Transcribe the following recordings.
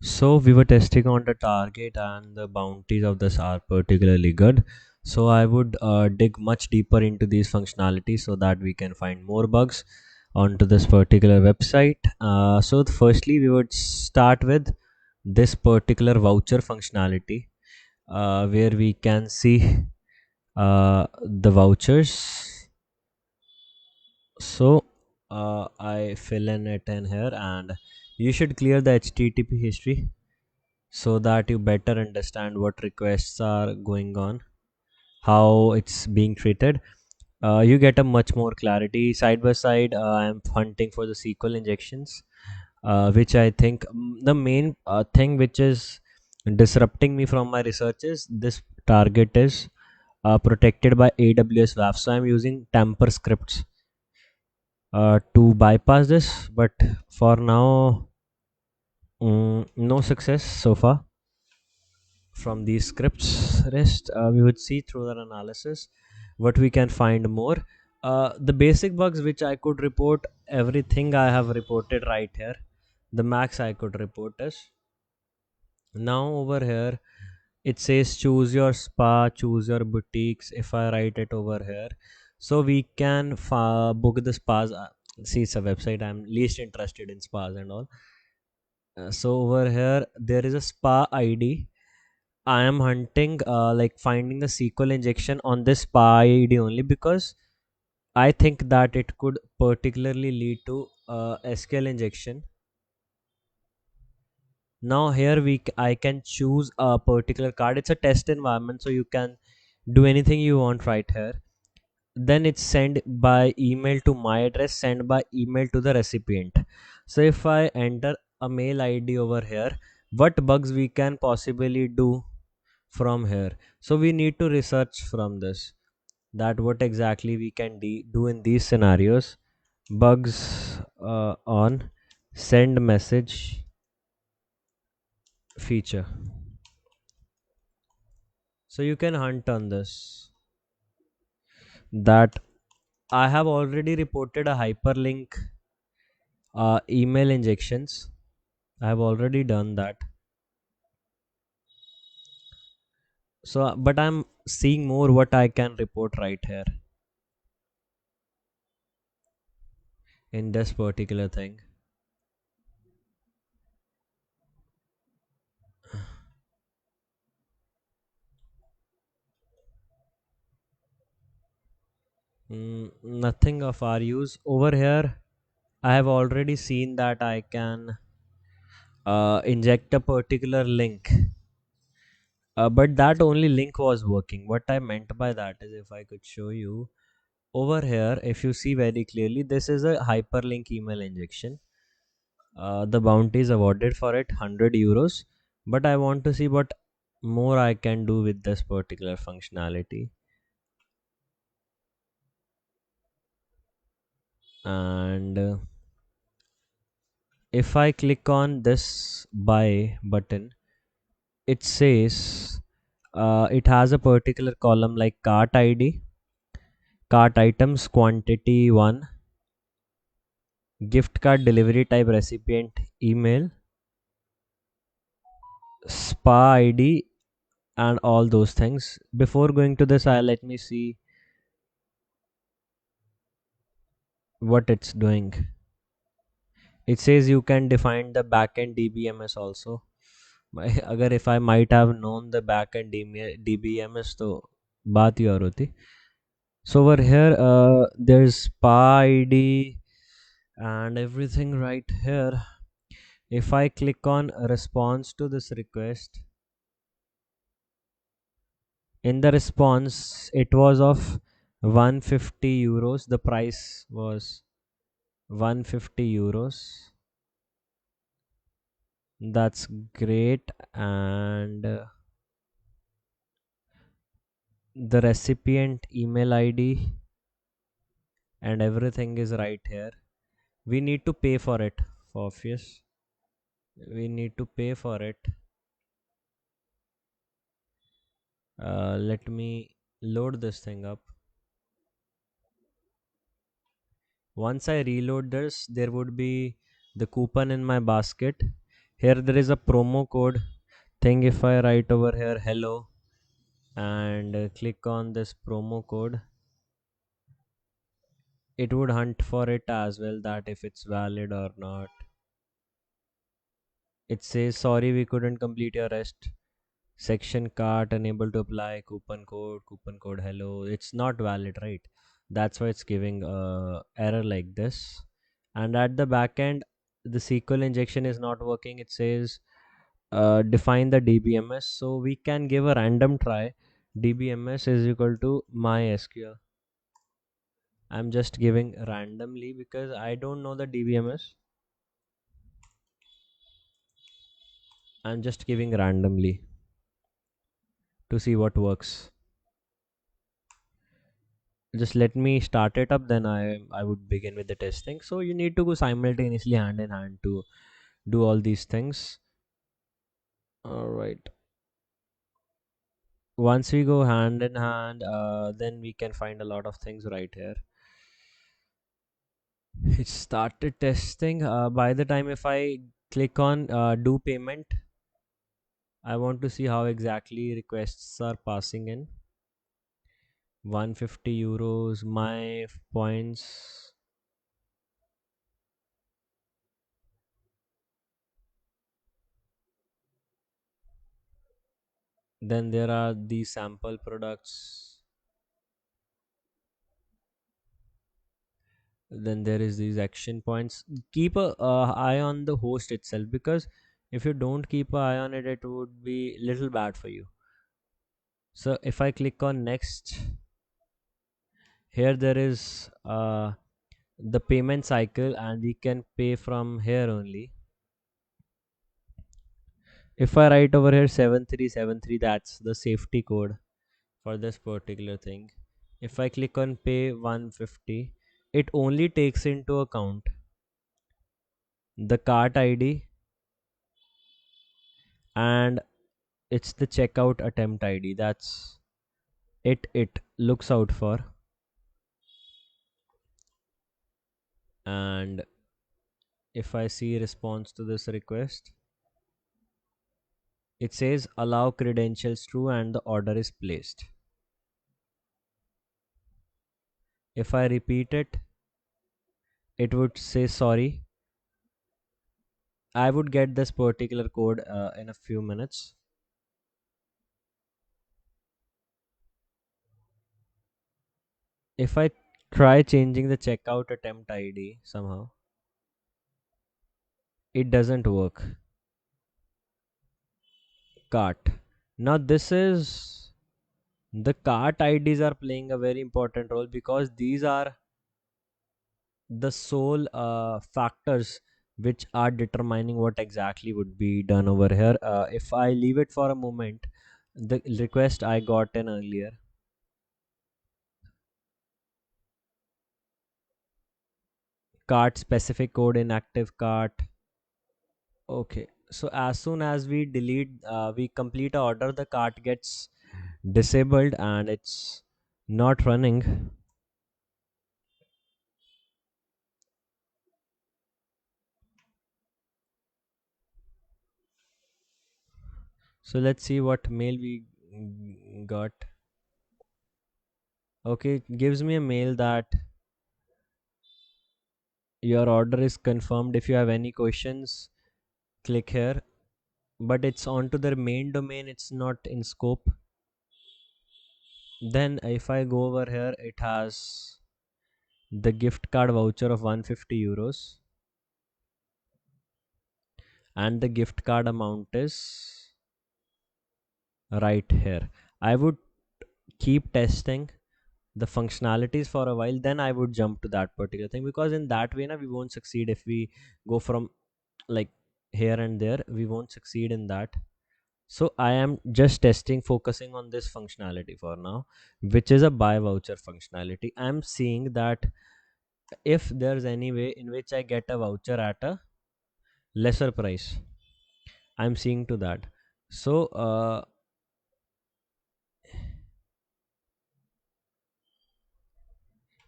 So we were testing on the target, and the bounties of this are particularly good. So I would dig much deeper into these functionalities so that we can find more bugs onto this particular website. Firstly, we would start with this particular voucher functionality, where we can see the vouchers. So I fill in it in here, and you should clear the HTTP history so that you better understand what requests are going on, how it's being treated. You get a much more clarity. Side by side, I'm hunting for the SQL injections, which I think the main thing which is disrupting me from my research is this target is protected by AWS WAF. So I'm using tamper scripts to bypass this, but for now, no success so far from these scripts. Rest we would see through the analysis what we can find more. The basic bugs which I could report, everything I have reported right here. The max I could report is now over here. It says choose your spa, choose your boutiques. If I write it over here, so we can book the spas. See, it's a website. I'm least interested in spas and all. So over here there is a spa ID. I am hunting, like finding the SQL injection on this PyID only because I think that it could particularly lead to SQL injection. Now here I can choose a particular card. It's a test environment, so you can do anything you want right here. Then it's sent by email to my address, sent by email to the recipient. So if I enter a mail ID over here, what bugs we can possibly do from here? So we need to research from this, that what exactly we can do in these scenarios. Bugs on send message feature. So you can hunt on this, that I have already reported a hyperlink email injections. I have already done that. So but I'm seeing more what I can report right here in this particular thing. Nothing of our use over here. I have already seen that I can inject a particular link, but that only link was working. What I meant by that is, if I could show you over here, if you see very clearly, this is a hyperlink email injection. The bounty is awarded for it, 100 euros, but I want to see what more I can do with this particular functionality. And if I click on this buy button, it says it has a particular column like cart ID, cart items, quantity 1, gift card delivery type, recipient email, spa ID, and all those things. Before going to this, let me see what it's doing. It says you can define the backend DBMS also. अगर if I might have known the backend DBMS तो बात ही और होती. So over here there's spa ID and everything right here. If I click on response to this request, in the response it was of 150 euros. The price was 150 euros. That's great. And the recipient email ID and everything is right here. We need to pay for it, obvious. We need to pay for it. Let me load this thing up. Once I reload this, there would be the coupon in my basket. Here there is a promo code thing. If I write over here hello and click on this promo code, it would hunt for it as well, that if it's valid or not. It says sorry, we couldn't complete your rest section, cart unable to apply, coupon code hello. It's not valid, right? That's why it's giving error like this. And at the back end, the SQL injection is not working. It says define the dbms, so we can give a random try. Dbms is equal to mysql. I'm just giving randomly because I don't know the dbms. I'm just giving randomly to see what works. Just let me start it up, then I would begin with the testing. So you need to go simultaneously hand in hand to do all these things. All right, once we go hand in hand, then we can find a lot of things right here. It started testing. By the time if I click on do payment, I want to see how exactly requests are passing in. 150 euros, my points. Then there are these sample products. Then there is these action points. Keep a eye on the host itself, because if you don't keep an eye on it, it would be little bad for you. So if I click on next, here there is the payment cycle, and we can pay from here only. If I write over here 7373, that's the safety code for this particular thing. If I click on pay 150, it only takes into account the cart ID, and it's the checkout attempt ID. That's it looks out for. And if I see response to this request, it says allow credentials true and the order is placed. If I repeat it, it would say sorry. I would get this particular code in a few minutes. If I try changing the checkout attempt ID somehow, it doesn't work. Cart. Now this is, the cart IDs are playing a very important role, because these are the sole factors which are determining what exactly would be done over here. If I leave it for a moment, the request I got in earlier, cart specific code inactive cart. Okay, so as soon as we we complete a order, the cart gets disabled and it's not running. So let's see what mail we got. Okay, it gives me a mail that your order is confirmed. If you have any questions, click here. But it's onto their main domain, it's not in scope. Then if I go over here, it has the gift card voucher of 150 euros, and the gift card amount is right here. I would keep testing the functionalities for a while, then I would jump to that particular thing, because in that way we won't succeed. If we go from like here and there, we won't succeed in that. So I am just testing, focusing on this functionality for now, which is a buy voucher functionality. I'm seeing that if there's any way in which I get a voucher at a lesser price, I'm seeing to that. So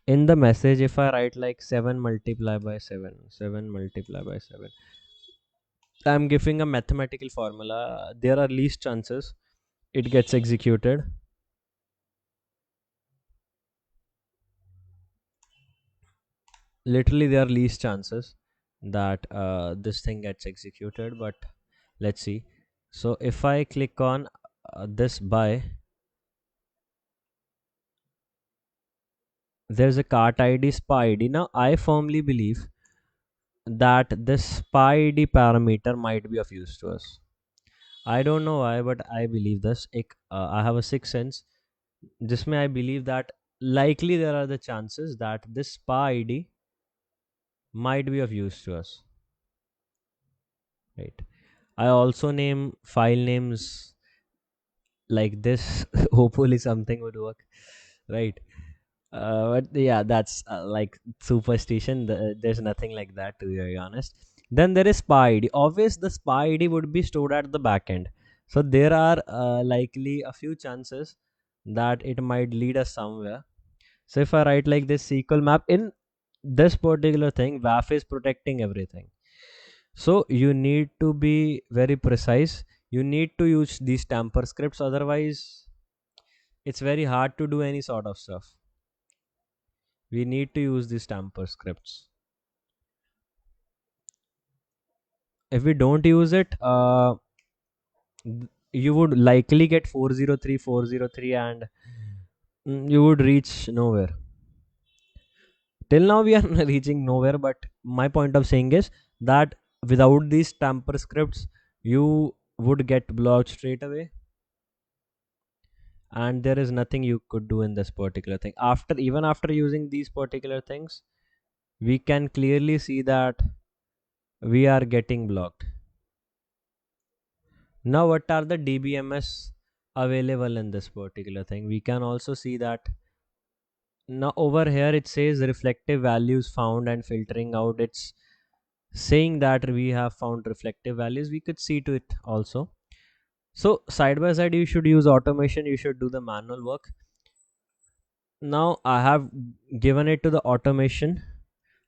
in the message, if I write like 7 multiply by 7, 7 multiply by 7, I'm giving a mathematical formula. There are least chances it gets executed. Literally, there are least chances that this thing gets executed. But let's see. So if I click on this buy, there's a cart ID, SPA ID. Now I firmly believe that this SPA ID parameter might be of use to us. I don't know why, but I believe this. I have a sixth sense. जिसमें I believe that likely there are the chances that this SPA ID might be of use to us. Right. I also name file names like this. Hopefully something would work. Right. But yeah, that's like superstition. There's nothing like that, to be very honest. Then there is SPA ID. Obvious, the SPA ID would be stored at the back end. So there are likely a few chances that it might lead us somewhere. So if I write like this SQL map in this particular thing, WAF is protecting everything. So you need to be very precise. You need to use these tamper scripts. Otherwise, it's very hard to do any sort of stuff. We need to use these tamper scripts. If we don't use it, you would likely get 403 and you would reach nowhere. Till now we are reaching nowhere, but my point of saying is that without these tamper scripts you would get blocked straight away, and there is nothing you could do in this particular thing. After, even after using these particular things, we can clearly see that we are getting blocked. Now what are the DBMS available in this particular thing? We can also see that now over here it says reflective values found and filtering out. It's saying that we have found reflective values. We could see to it also. So side by side you should use automation, you should do the manual work. Now I have given it to the automation.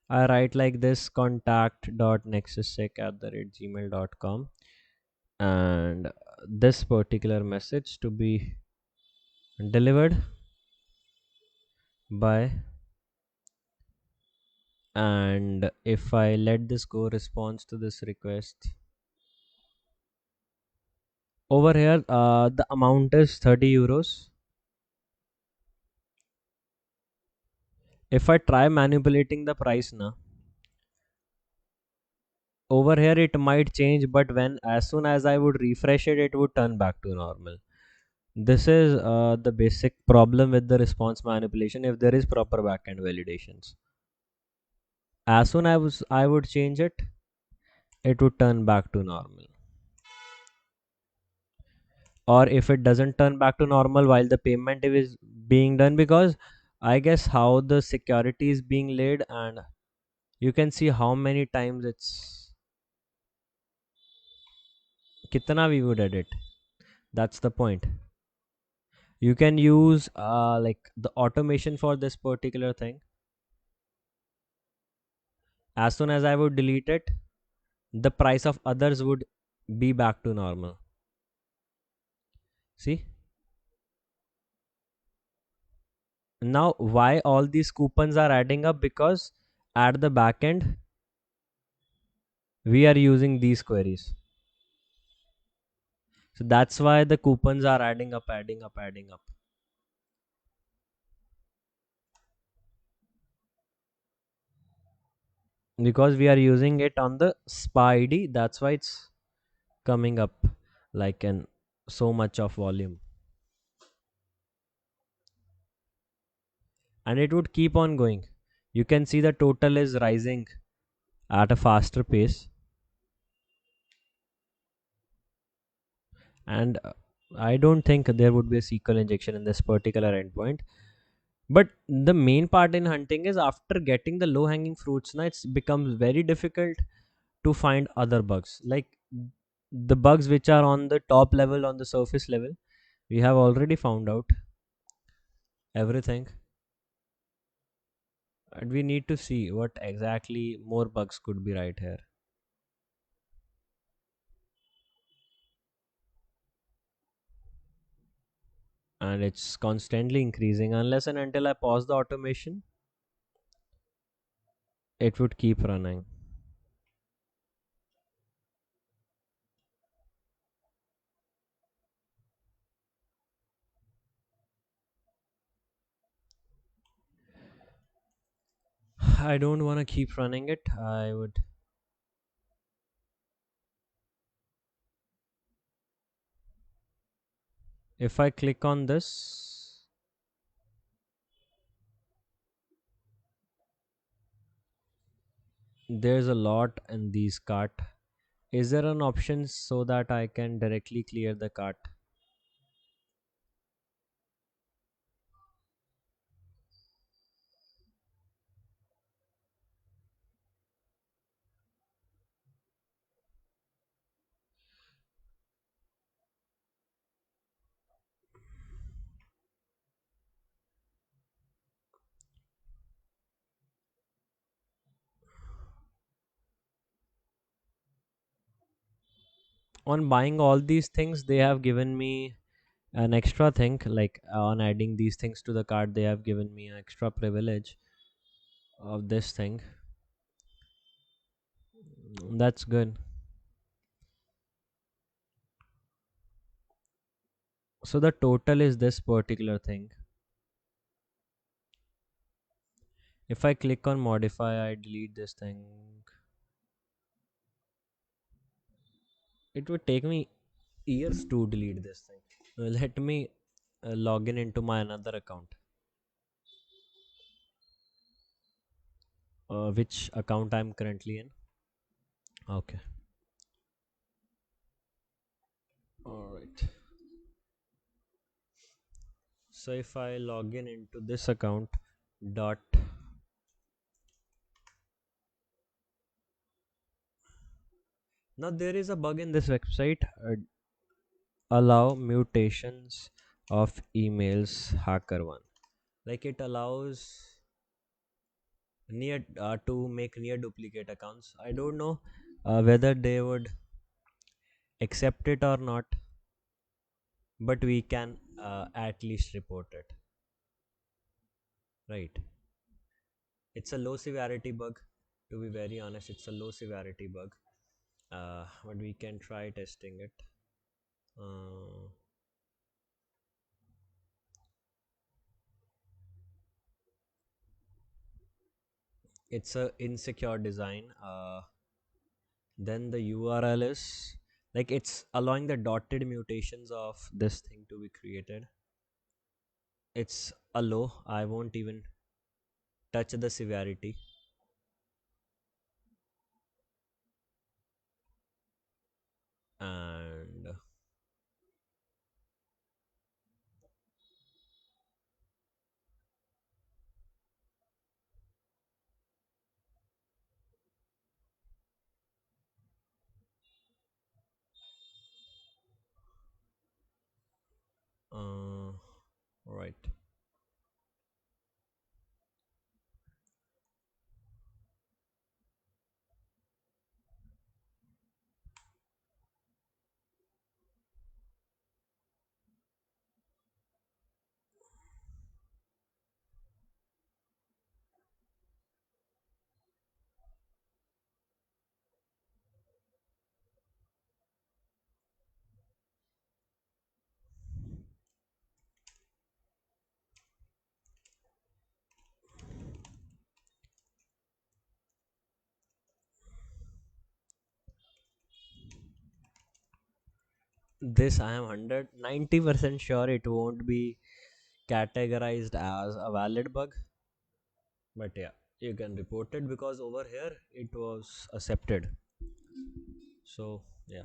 I write like this: contact.nexussec@gmail.com, and this particular message to be delivered by, and if I let this go response to this request over here, the amount is 30 euros. If I try manipulating the price now, over here it might change, but when as soon as I would refresh it, it would turn back to normal. This is the basic problem with the response manipulation. If there is proper backend validations, as soon as I would change it, it would turn back to normal. Or if it doesn't turn back to normal while the payment is being done, because I guess how the security is being laid, and you can see how many times it's kitna we would edit. That's the point. You can use like the automation for this particular thing. As soon as I would delete it, the price of others would be back to normal. See, now why all these coupons are adding up? Because at the back end we are using these queries. So that's why the coupons are adding up, adding up, adding up. Because we are using it on the SPA ID, that's why it's coming up like in so much of volume. And it would keep on going. You can see the total is rising at a faster pace. And I don't think there would be a SQL injection in this particular endpoint. But the main part in hunting is after getting the low hanging fruits, now it's becomes very difficult to find other bugs. Like the bugs which are on the top level, on the surface level, we have already found out everything. And we need to see what exactly more bugs could be right here. and it's constantly increasing. Unless and until I pause the automation, it would keep running. I don't want to keep running it. I would. If I click on this, there's a lot in these cart. Is there an option so that I can directly clear the cart? On buying all these things, they have given me an extra thing. Like on adding these things to the cart, they have given me an extra privilege of this thing. That's good. So the total is this particular thing. If I click on modify, I delete this thing. It would take me years to delete this thing. Let me log in into my another account. Which account I'm currently in? Okay. All right. So if I log in into this account, dot, now there is a bug in this website. Allow mutations of emails, hacker one. Like it allows near to make near duplicate accounts. I don't know whether they would accept it or not, but we can at least report it, right? It's a low severity bug. To be very honest, it's a low severity bug, but we can try testing it. uh, it's a insecure design. Then the URL is like it's allowing the dotted mutations of this thing to be created. It's a low. I won't even touch the severity. And right. This I am 190% sure it won't be categorized as a valid bug, but yeah, you can report it because over here it was accepted. So yeah,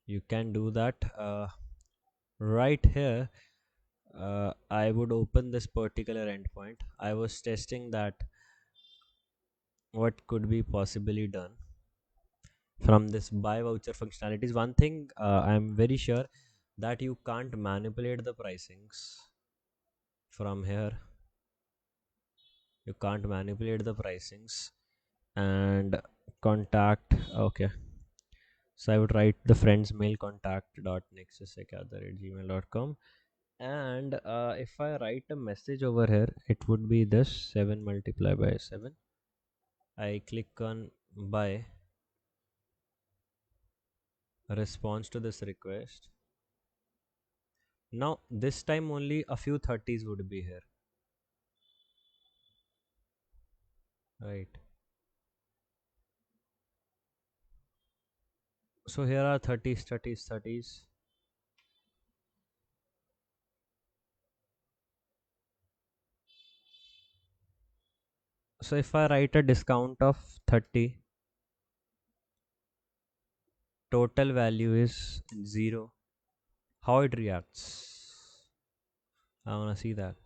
you can do that. Right here, I would open this particular endpoint. I was testing that what could be possibly done from this buy voucher functionalities. One thing I'm very sure that you can't manipulate the pricings from here. You can't manipulate the pricings and contact. Okay, so I would write the friends mail contact dot nexussec@gmail.com. And if I write a message over here, it would be this 7 multiplied by 7. I click on by response to this request. Now this time only a few 30s would be here, right? So here are 30s, 30s, 30s. So if I write a discount of 30, total value is 0. How it reacts? I wanna see that.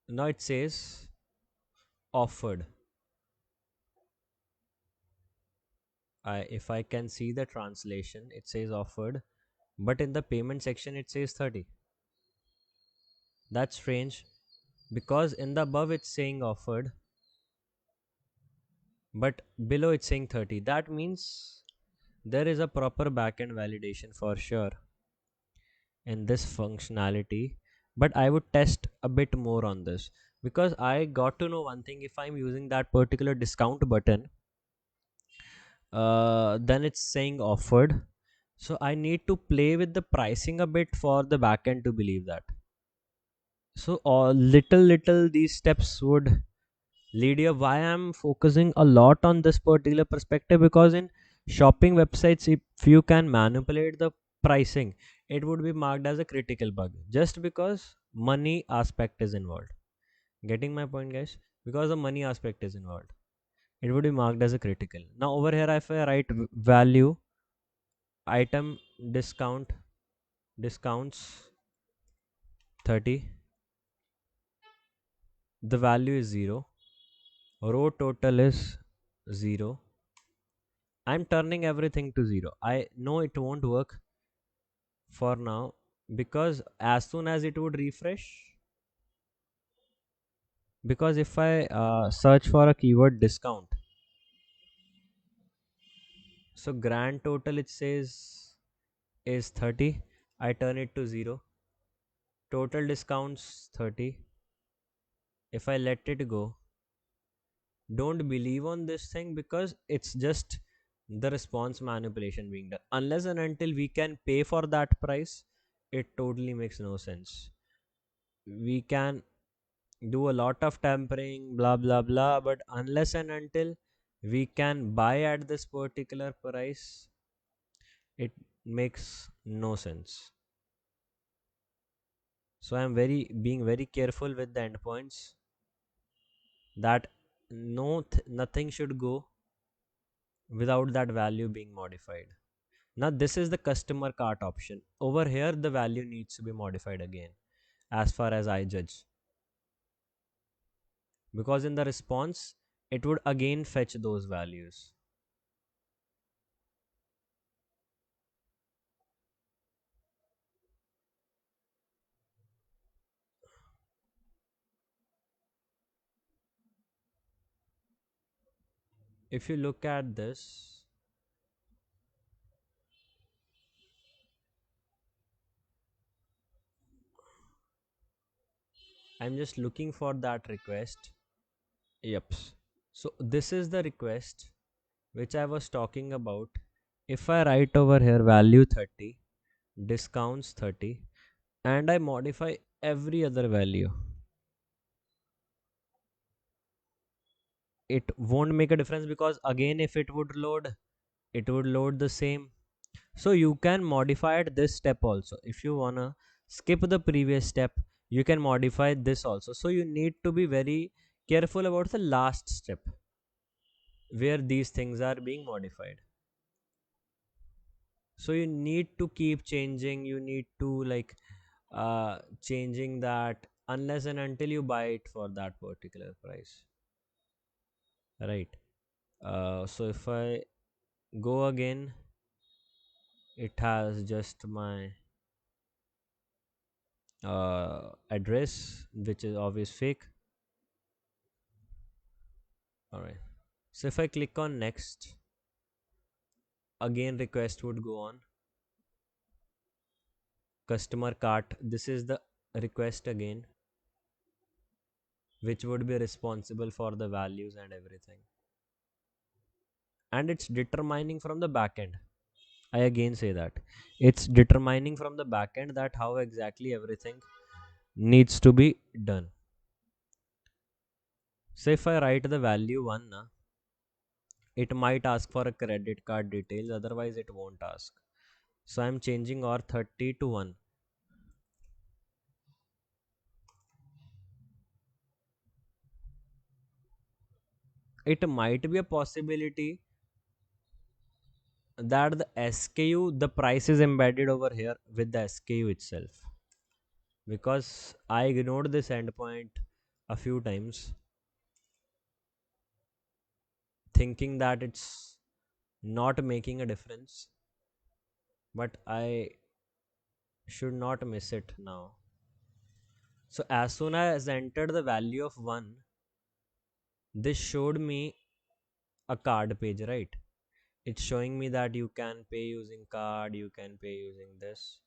Now it says offered. If I can see the translation, it says offered, but in the payment section it says 30. That's strange because in the above it's saying offered, but below it's saying 30. That means there is a proper backend validation for sure in this functionality, but I would test a bit more on this because I got to know one thing. If I'm using that particular discount button, then it's saying offered, so I need to play with the pricing a bit for the backend to believe that. So little these steps would lead you. Why I'm focusing a lot on this particular perspective, because in shopping websites, if you can manipulate the pricing, it would be marked as a critical bug just because money aspect is involved. Getting my point, guys? Because the money aspect is involved, it would be marked as a critical. Now over here, if I write value item discount discounts 30, the value is 0, row total is 0. I'm turning everything to 0. I know it won't work for now because as soon as it would refresh, because if I search for a keyword discount, so grand total it says is 30. I turn it to 0. Total discounts 30. If I let it go, don't believe on this thing because it's just the response manipulation being done. Unless and until we can pay for that price, it totally makes no sense. We can do a lot of tampering, blah blah blah, but unless and until we can buy at this particular price, it makes no sense. So I'm very being very careful with the endpoints that nothing should go without that value being modified. Now this is the customer cart option. Over here the value needs to be modified again, as far as I judge, because in the response it would again fetch those values. If you look at this, I'm just looking for that request. Yep. So this is the request which I was talking about. If I write over here value 30, discounts 30, and I modify every other value, it won't make a difference because again if it would load, it would load the same. So you can modify at this step also. If you wanna skip the previous step, you can modify this also. So you need to be very careful about the last step where these things are being modified. So you need to keep changing, you need to like changing that unless and until you buy it for that particular price, right? So if I go again, it has just my address, which is obvious fake. All right. So if I click on next, again request would go on. customer cart. This is the request again, which would be responsible for the values and everything. And it's determining from the backend. I again say that it's determining from the backend that how exactly everything needs to be done. So if I write the value 1 na, it might ask for a credit card details, otherwise it won't ask. So I'm changing or 30 to 1. It might be a possibility that the SKU, the price is embedded over here with the SKU itself, because I ignored this endpoint a few times thinking that it's not making a difference, but I should not miss it now. So as soon as I entered the value of 1, this showed me a card page, right? It's showing me that you can pay using card, you can pay using this.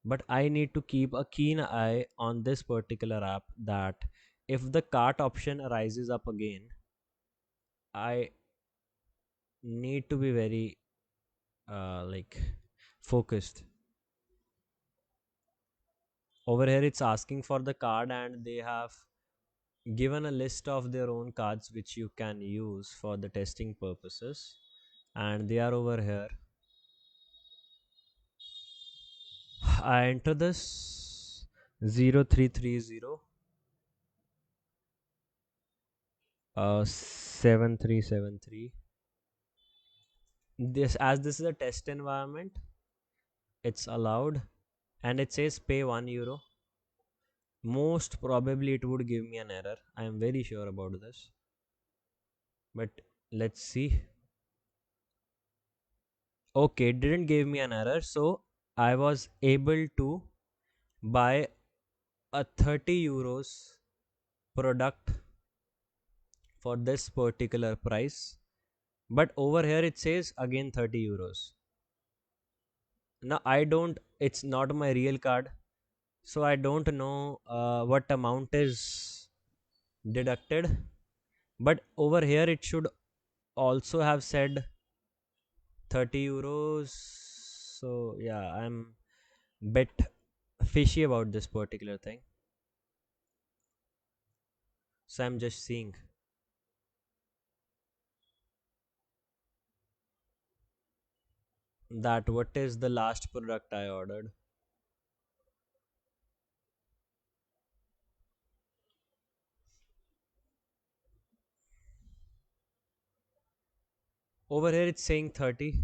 But I need to keep a keen eye on this particular app, that if the cart option rises up again, I need to be very like focused. Over here it's asking for the card, and they have given a list of their own cards which you can use for the testing purposes, and they are over here. I enter this 0330 7373. This, as this is a test environment, it's allowed, and it says pay €1. Most probably it would give me an error, I am very sure about this, but let's see. Okay, it didn't give me an error, so I was able to buy a €30 product for this particular price. But over here it says again €30. Now I don't, it's not my real card, so I don't know what amount is deducted. But over here it should also have said €30. So yeah, I'm bit fishy about this particular thing. So I'm just seeing that what is the last product I ordered. Over here it's saying 30,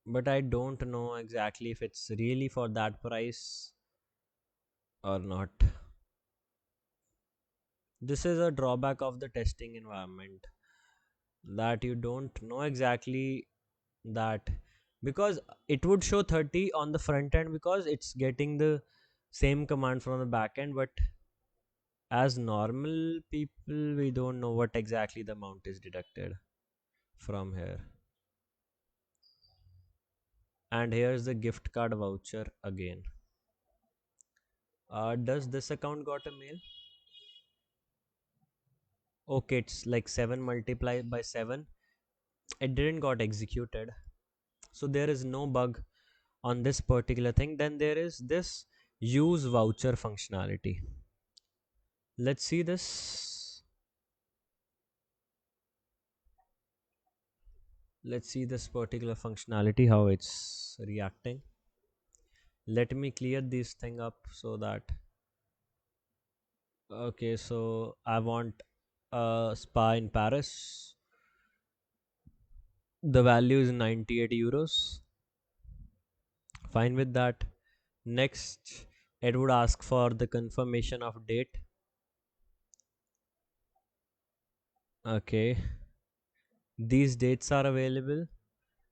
but I don't know exactly if it's really for that price or not. This is a drawback of the testing environment, that you don't know exactly that, because it would show 30 on the front end because it's getting the same command from the back end, but as normal people we don't know what exactly the amount is deducted from here. And here's the gift card voucher again. Does this account got a mail? Okay, it's like 7 multiplied by 7. It didn't got executed, so there is no bug on this particular thing. Then there is this use voucher functionality. Let's see this. Let's see this particular functionality, how it's reacting. Let me clear this thing up so that, okay, so I want a spa in Paris. The value is €98. Fine with that. Next, it would ask for the confirmation of date. Okay, these dates are available,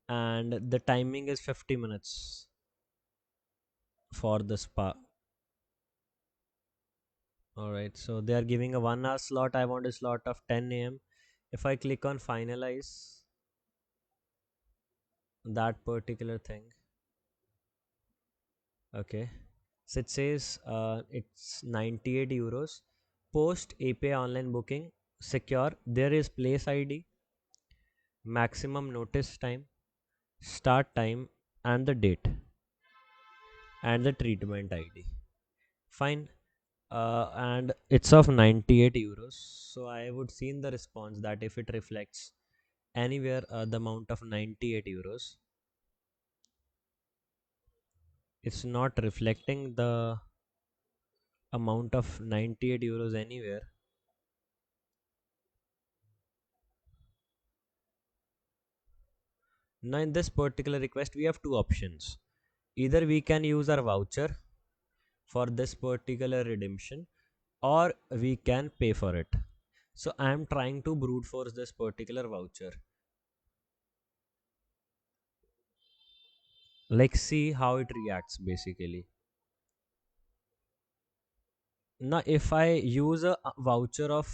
and the timing is 50 minutes for the spa. All right, so they are giving a 1 hour slot. I want a slot of 10 a.m. If I click on finalize that particular thing, Okay. So it says it's 98 euros. Post API online booking. Secure. There is place ID, maximum notice time, start time, and the date, and the treatment ID. Fine. And it's of 98 euros. So I would see in the response that if it reflects anywhere the amount of 98 euros, it's not reflecting the amount of 98 euros anywhere. Now in this particular request we have two options. Either we can use our voucher for this particular redemption, or we can pay for it. So I am trying to brute force this particular voucher, like see how it reacts basically. Now if I use a voucher of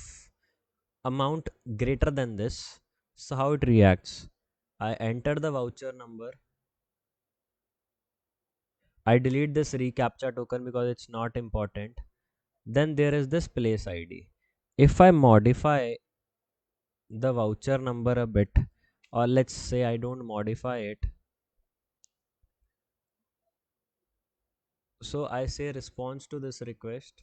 amount greater than this, so how it reacts? I enter the voucher number, I delete this recaptcha token because it's not important. Then there is this place ID. If I modify the voucher number a bit, or let's say I don't modify it, so I say response to this request,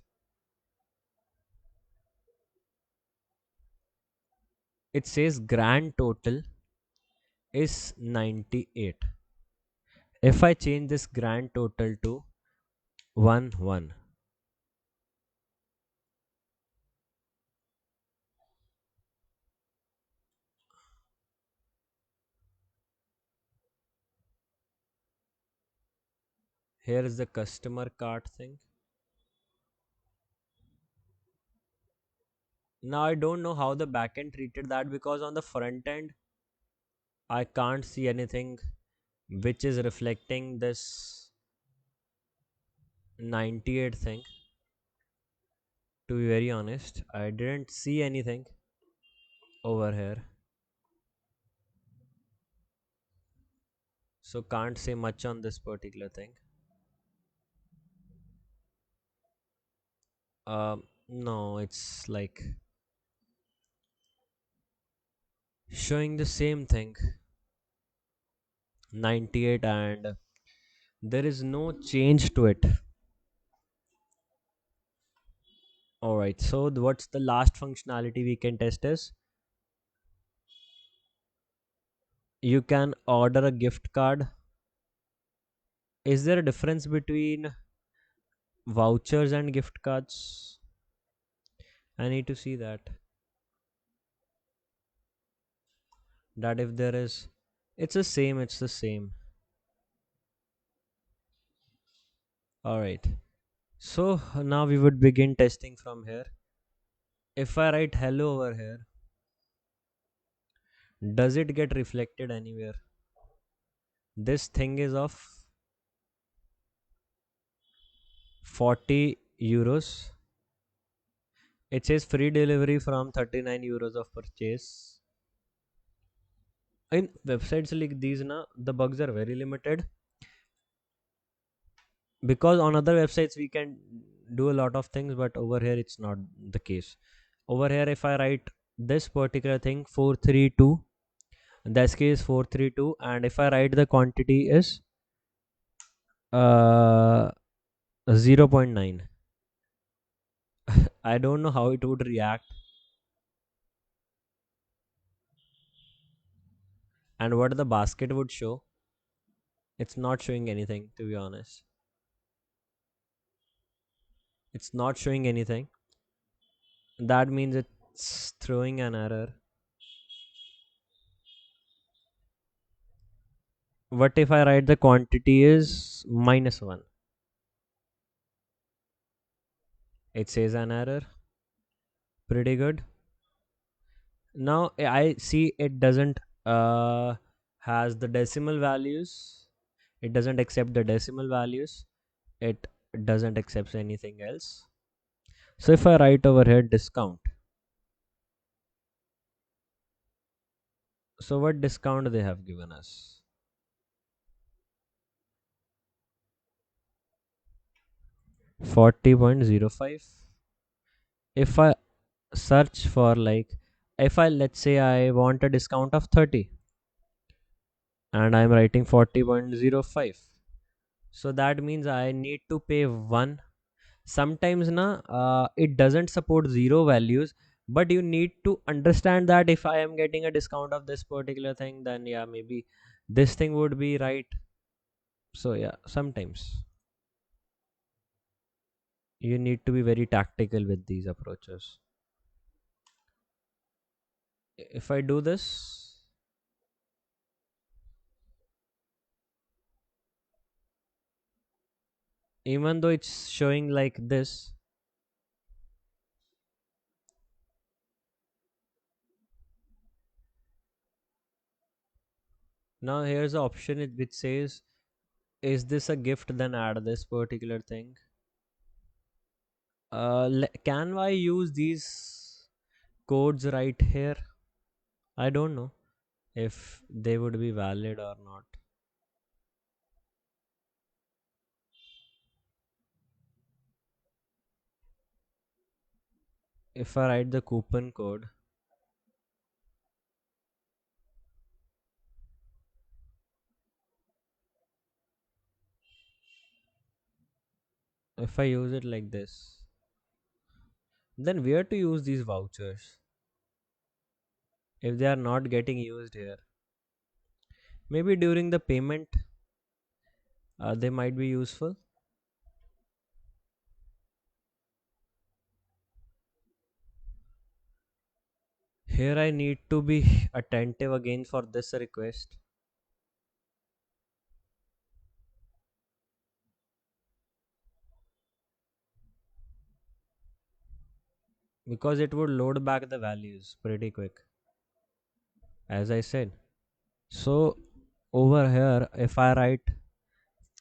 it says grand total is 98. If I change this grand total to 1 1, here is the customer card thing. Now I don't know how the backend treated that, because on the front end I can't see anything which is reflecting this 98 thing. To be very honest, I didn't see anything over here, so can't say much on this particular thing. No, it's like showing the same thing, 98, and there is no change to it. Alright, so what's the last functionality we can test is you can order a gift card. Is there a difference between vouchers and gift cards? I need to see that. That if there is, it's the same, it's the same. Alright, so now we would begin testing from here. If I write hello over here, does it get reflected anywhere? This thing is of 40 euros. It says free delivery from 39 euros of purchase. In websites like these, na, the bugs are very limited, because on other websites we can do a lot of things, but over here it's not the case. Over here if I write this particular thing 432, this case 432, and if I write the quantity is uh 0.9, I don't know how it would react, and what the basket would show. It's not showing anything, to be honest. It's not showing anything. That means it's throwing an error. What if I write the quantity is -1? It says an error. Pretty good. Now I see it doesn't has the decimal values. It doesn't accept the decimal values. It doesn't accept anything else. So if I write over here discount, so what discount they have given us? 40.05. If I search for like, if I, let's say I want a discount of 30 and I'm writing 40.05, so that means I need to pay 1. Sometimes na it doesn't support zero values, but you need to understand that if I am getting a discount of this particular thing, then yeah, maybe this thing would be right. So yeah, sometimes you need to be very tactical with these approaches. If I do this, even though it's showing like this, now here's the option which says, is this a gift, then add this particular thing. Can I use these codes right here? I don't know if they would be valid or not. If I write the coupon code, if I use it like this, then where to use these vouchers if they are not getting used here? Maybe during the payment, they might be useful. Here I need to be attentive again for this request, because it would load back the values pretty quick, as I said. So over here, if I write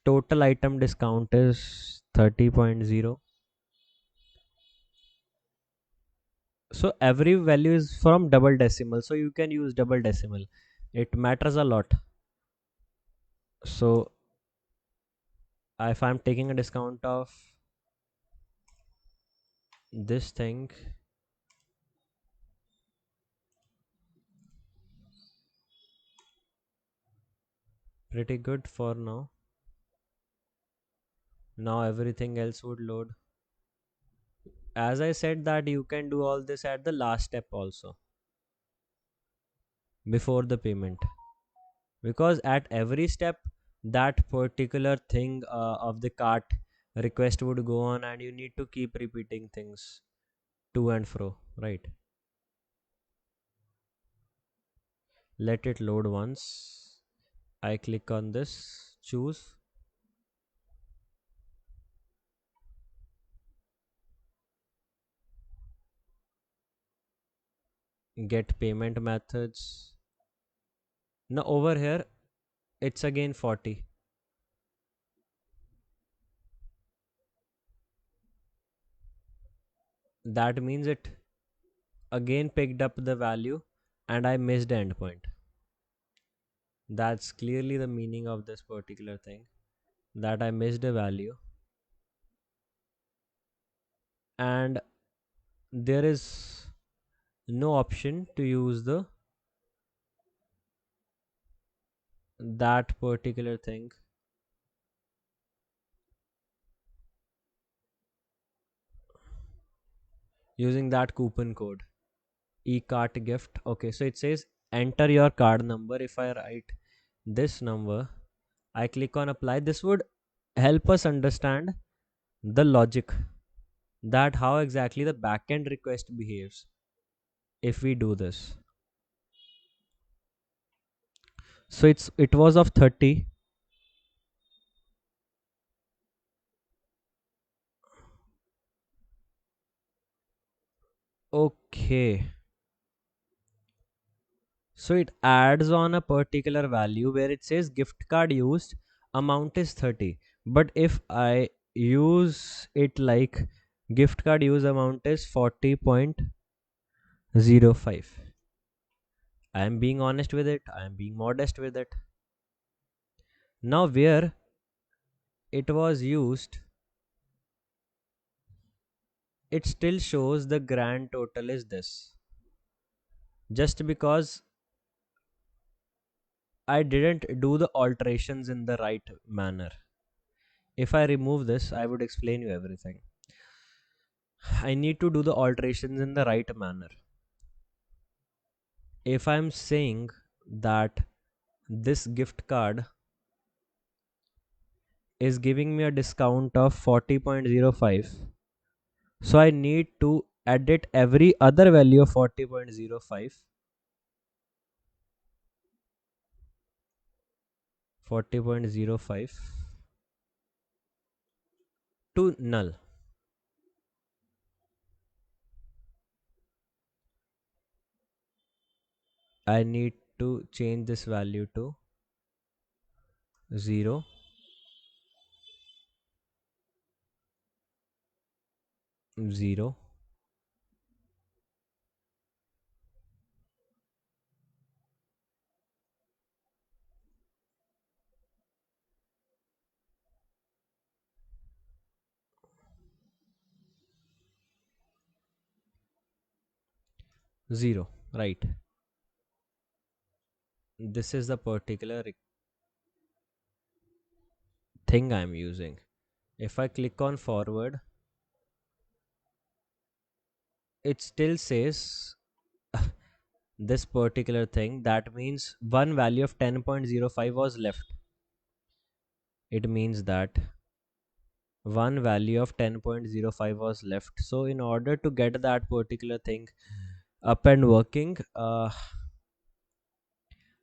total item discount is 30.0, so every value is from double decimal, so you can use double decimal. It matters a lot. So if I'm taking a discount of this thing, pretty good for now. Now everything else would load. As I said that you can do all this at the last step also, before the payment, because at every step that particular thing of the cart request would go on, and you need to keep repeating things to and fro, right? Let it load once. I click on this, choose, get payment methods. Now over here it's again 40. That means it again picked up the value and I missed the endpoint. That's clearly the meaning of this particular thing, that I missed a value, and there is no option to use the that particular thing using that coupon code e-cart gift. Okay, so it says enter your card number. If I write this number, I click on apply, this would help us understand the logic, that how exactly the backend request behaves if we do this. So it was of 30. Okay, so it adds on a particular value where it says gift card used, amount is 30. But if I use it like gift card use amount is 40.05, I am being honest with it, I am being modest with it. Now where it was used it still shows the grand total is this, just because I didn't do the alterations in the right manner. If I remove this, I would explain you everything. I need to do the alterations in the right manner. If I'm saying that this gift card is giving me a discount of 40.05, so I need to edit every other value of 40.05, 40.05 to null. I need to change this value to 0, 0, 0, right? This is the particular thing I'm using. If I click on forward, it still says this particular thing. That means one value of 10.05 was left. It means that one value of 10.05 was left. So in order to get that particular thing up and working,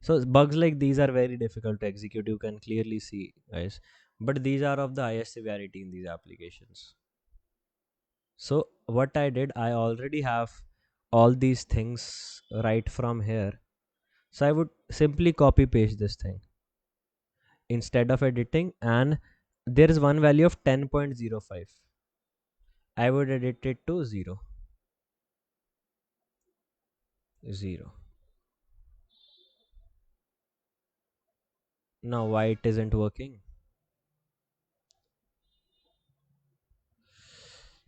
so bugs like these are very difficult to execute, you can clearly see, guys, but these are of the highest severity in these applications. So what I did, I already have all these things right from here, so I would simply copy paste this thing instead of editing, and there is one value of 10.05, I would edit it to 0, 0. Now why it isn't working?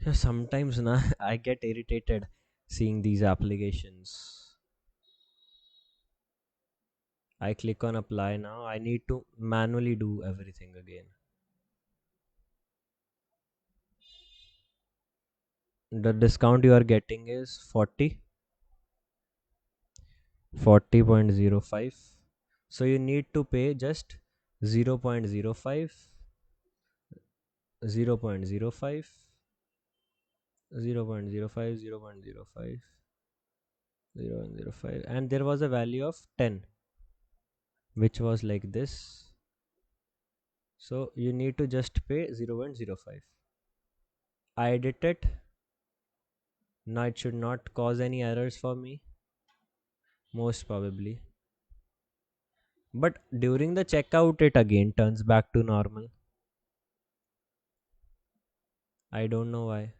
Yeah, sometimes na I get irritated seeing these applications. I click on apply now. I need to manually do everything again. The discount you are getting is 40.05. So you need to pay just 0.05, 0.05, 0.05, 0.05, 0.05, and there was a value of 10 which was like this. So you need to just pay 0.05. I edit it. Now it should not cause any errors for me, most probably. But during the checkout, it again turns back to normal. I don't know why.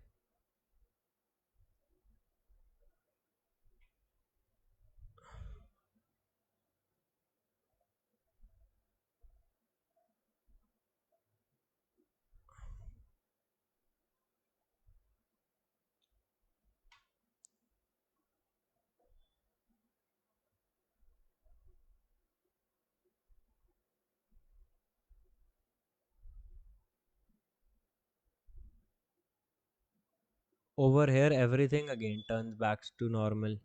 Over here, everything again turns back to normal.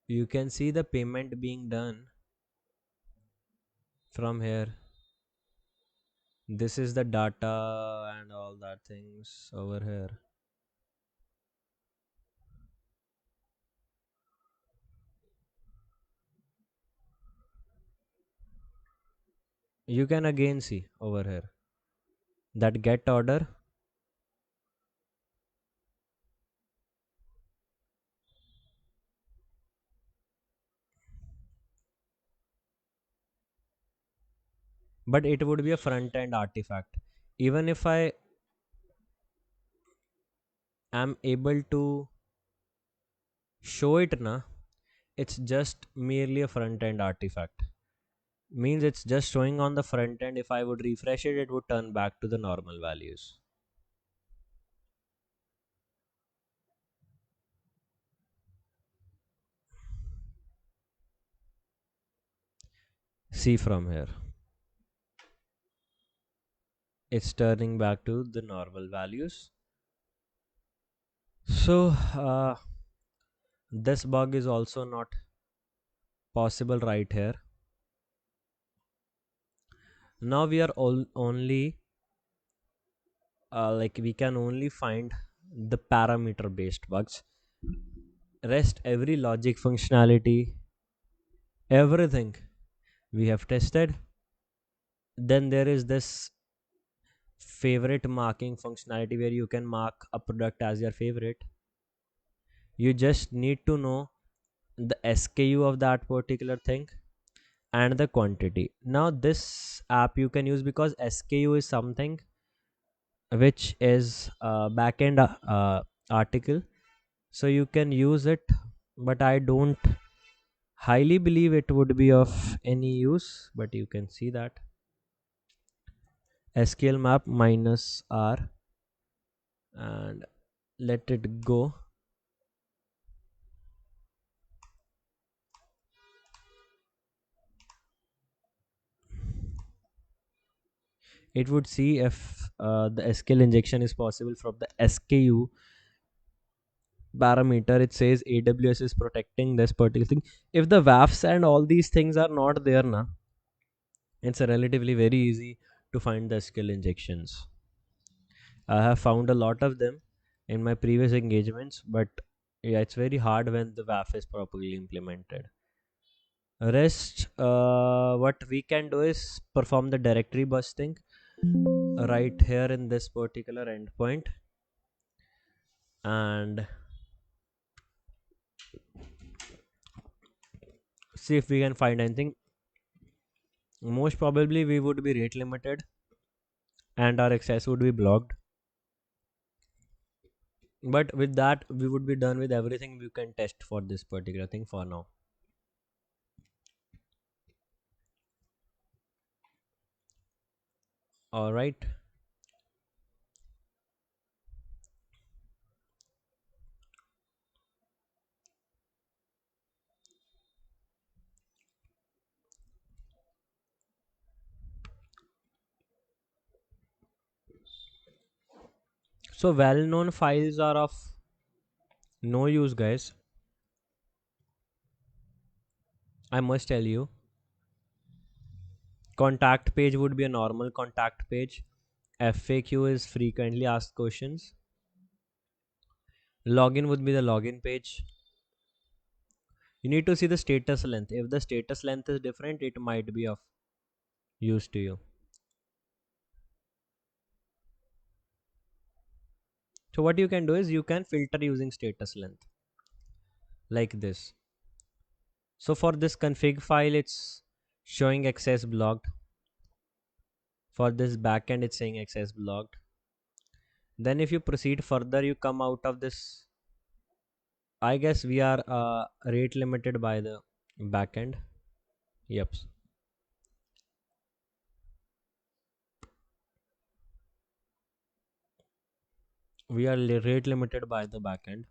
You can see the payment being done from here. This is the data and all that things over here. You can again see over here that get order, but it would be a front end artifact. Even if I am able to show it na, it's just merely a front end artifact. Means it's just showing on the front end. If I would refresh it, it would turn back to the normal values. See from here, it's turning back to the normal values. So this bug is also not possible right here. Now we are all only like we can only find the parameter based bugs. Rest every logic functionality, everything we have tested. Then there is this favorite marking functionality where you can mark a product as your favorite. You just need to know the SKU of that particular thing and the quantity. Now this app you can use because SKU is something which is a backend article, so you can use it, but I don't highly believe it would be of any use. But you can see that SQL map minus R and let it go. It would see if the SQL injection is possible from the SKU parameter. It says AWS is protecting this particular thing. If the WAFs and all these things are not there now, it's relatively very easy to find the SQL injections. I have found a lot of them in my previous engagements, but yeah, it's very hard when the WAF is properly implemented. Rest, what we can do is perform the directory busting right here in this particular endpoint, and see if we can find anything. Most probably we would be rate limited and our access would be blocked, but with that we would be done with everything we can test for this particular thing for now. All right. So well-known files are of no use, guys. I must tell you, contact page would be a normal contact page. FAQ is frequently asked questions. Login would be the login page. You need to see the status length. If the status length is different, it might be of use to you. So what you can do is you can filter using status length like this. So for this config file, it's showing access blocked. For this backend, it's saying access blocked. Then if you proceed further, you come out of this. I guess we are rate limited by the backend. Yep. We are rate limited by the backend.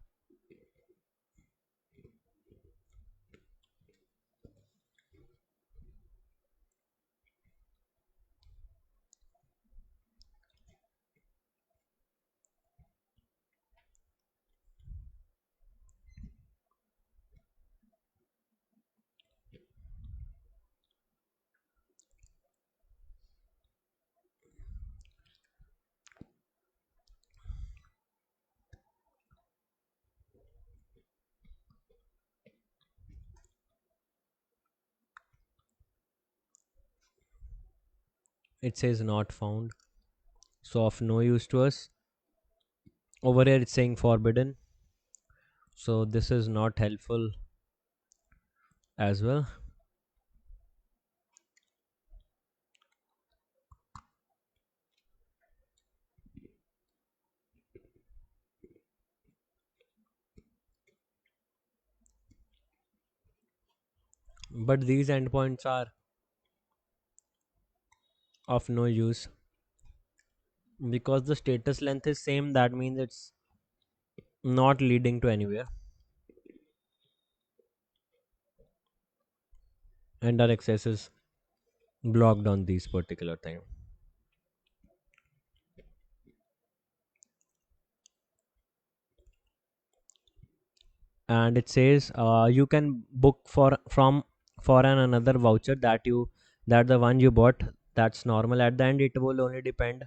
It says not found, so of no use to us. Over here it's saying forbidden, so this is not helpful as well. But these endpoints are of no use, because the status length is same. That means it's not leading to anywhere, and our access is blocked on these particular thing. And it says you can book for an another voucher that the one you bought, that's normal. At the end it will only depend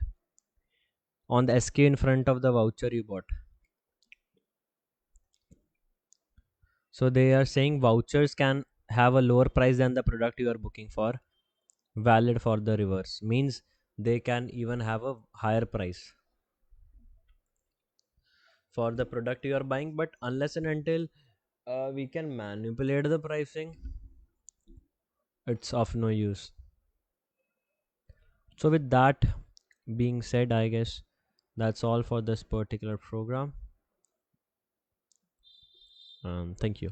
on the SK in front of the voucher you bought. So they are saying vouchers can have a lower price than the product you are booking for. Valid for the reverse means they can even have a higher price for the product you are buying, but unless and until we can manipulate the pricing, it's of no use. So with that being said, I guess that's all for this particular program. Thank you.